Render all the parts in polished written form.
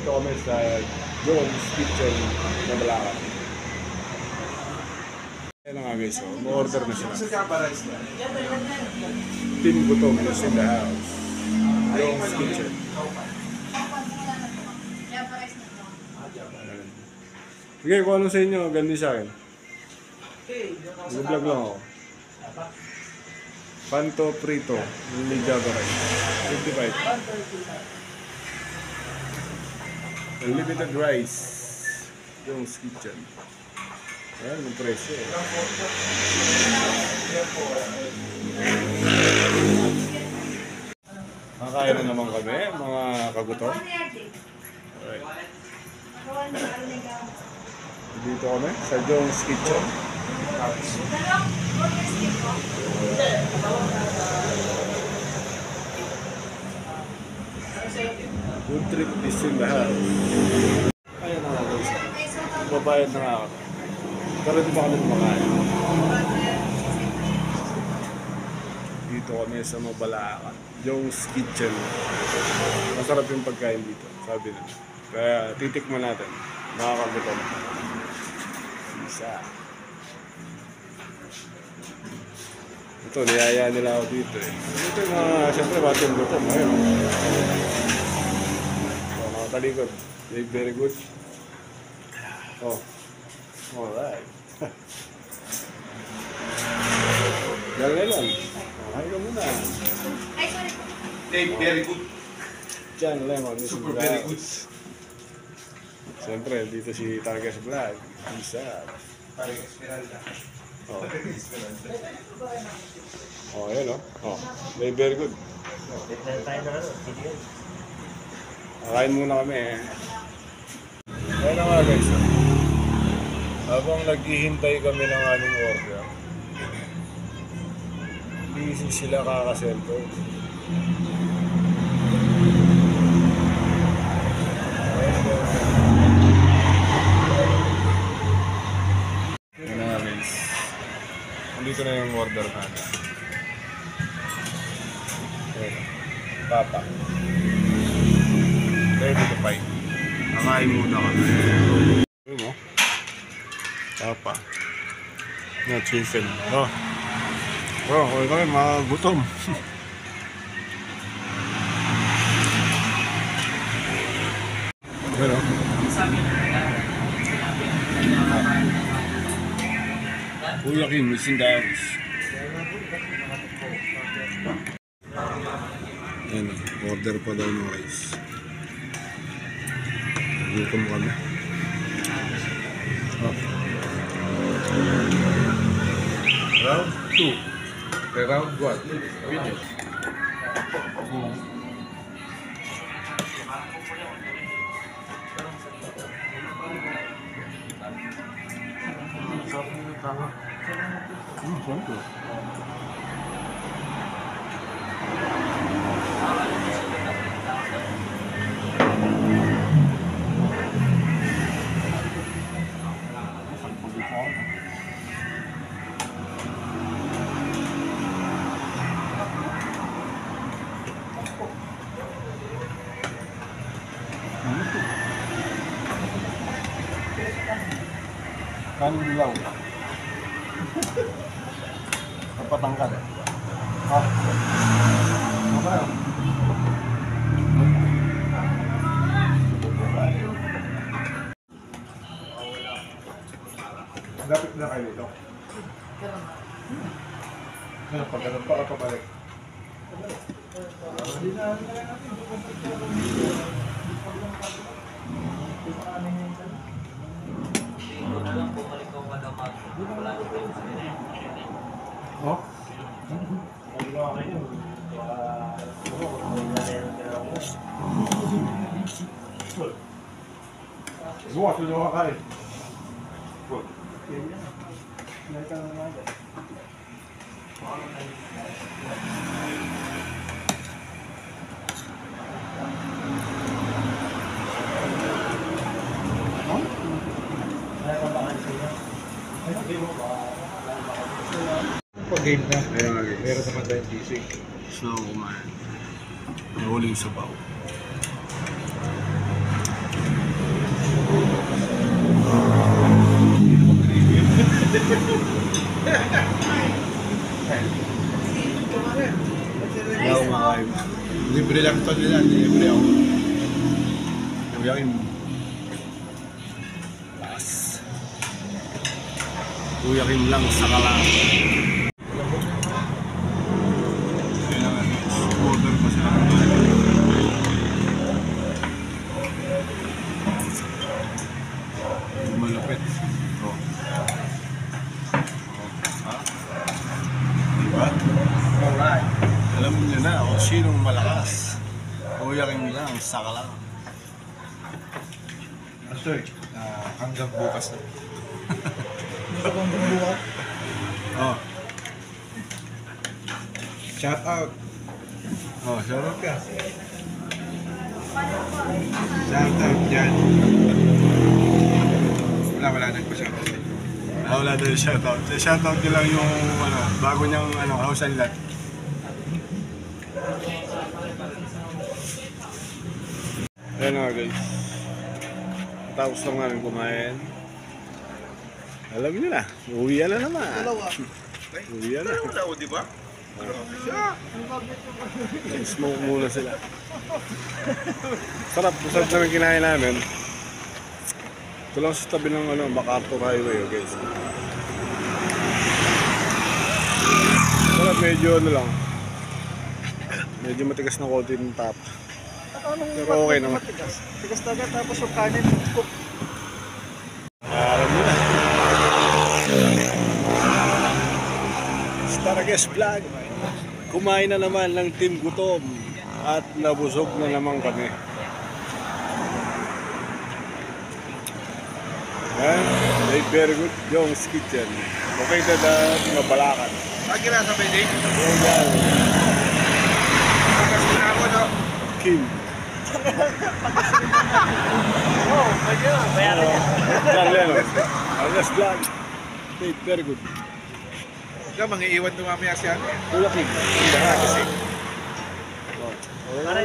Dito kami sa Jones Kitchen ng Balacan. Ayan na nga guys, ma-order na siya. Team Gutom is in the house. Jones Kitchen. Sige, kung ano sa inyo, ganda sa akin. Nag-vlog lang ako. Panto Prito, Mini Java Rice. 55. Unlimited rice. Jones Kitchen. Ayan, yung presyo. Makakain na naman kami, mga kagutom. Alright. Dito kami sa Jones Kitchen. Good trip is in the house. Ayan na nga guys. Babayad na nga ako. Pero di ba kami kumakain? Dito kami sa Balacan. Jones Kitchen. Masarap yung pagkain dito, sabi nila. Kaya titikman natin. Nakakagutom. Isa. Ito, niyaya nila ako dito eh. Ito yung mga, siyempre, batong gutom. Ayun. Mga talikod. Very good. Oh. Alright. Galing lang. Hay ka muna. Dave, very good. John Lemon. Super very good. Siyempre, dito si Target Vlog. Isa. Target Esmeralda. Oh. Oh, ayan oh. Oh, very good. Kakain muna kami eh. Ayan na nga guys. Habang naghihintay kami ng aming order, busy sila kaka-cellphone. Ayan na nga guys. Nandito na yung order natin. Okay. Papa. Ready to fight. Nakain muna kami. Ayun mo. Papa. Yan, chicken. Oh. Oh, okay kami, magutom. Pero Kuya Kim is in the house. Ayan, order pa daw ng rice. Gutom kami. Oh. Round 2. Round 1. Finish. Kanin dilaw. Kapatangkad. Ah. Okay. Dapat na kayo dito. Ano pag ganun pa ako pabalik? Oh? Bukas na yung kakain. Pag-game na. Ayun nga guys. Meron naman tayong gising. So, kumain. Nahuling sabaw. Hindi ako kumakain. Libre lang ito nila. Libre ako. Kuya Kim. Lakas. Kuya Kim lang sa kalang. Ayun naman. Order pa sila. Malapit. Oh. Ha? Diba? Alright. Alam niyo na kung sinong malakas. Kuya Kim lang, saka lang. Asoy, hanggang bukas na. Oh, Shout out. oh, sarap ka. Shout out dyan. Wala nagpa-shout out. Wala din shoutout. Shoutout nyo lang yung bago niyang house and lot. Ayan nga guys. Tapos lang namin kumain. Alam niyo na, uwi na naman. Uwi na. Wala, di ba? Smoke muna sila. Sarap namin kinain namin. Ito lang sa tabi ng MacArthur Highway, guys. Sarap, medyo lang. Medyo matigas na konti ng tap. Pero okay naman. Tigas na agad, tapos yung kanin cook. Alam mo na. Starages Vlog. Kumain na naman ng Team Gutom at nabusog na naman kami. Yan, may very good Jong's Kitchen. Okay na Mabalacan. Pag nasa pwede, Yan, bukas na ako, no? Kim. Oh, pwede na. Bayaran niya. Yan, Leno. Starages Vlog. Okay, very good. Ikaw, mangiiwan ito mamaya si ano. Kuya Kim. Kasi, Wala na.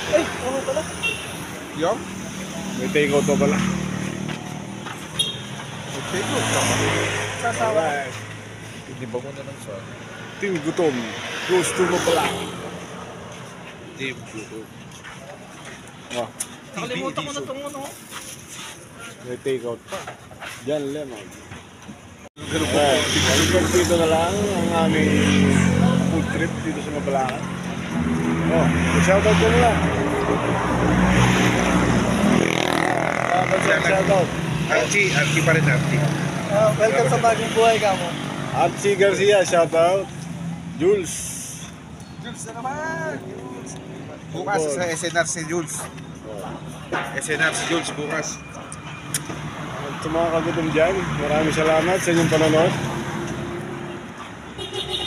Ay, ano pala? yung? May take out pa pala. Okay, good. Sasawa. Alright. Hindi ba muna ng son? Team Gutom goes to Mabalacan. Team YouTube. Oh, Nakalimutan ko na itong may take out pa. Diyan, Lemon. Alright, hanggang dito na lang ang aming food trip dito sa Mabalacan. Oh, shoutout ko na lang. Shoutout. Archie pa rin, Archie. welcome sa bagong buhay ka mo. Archie Garcia, shoutout. Jules. Jules na naman! Bukas sa SNR si Jules. SNR si Jules bukas. At sa mga kagutom dyan, maraming salamat sa inyong panonood.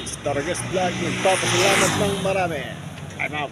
Starages Vlog, nagpapasalamat ng marami. I'm out.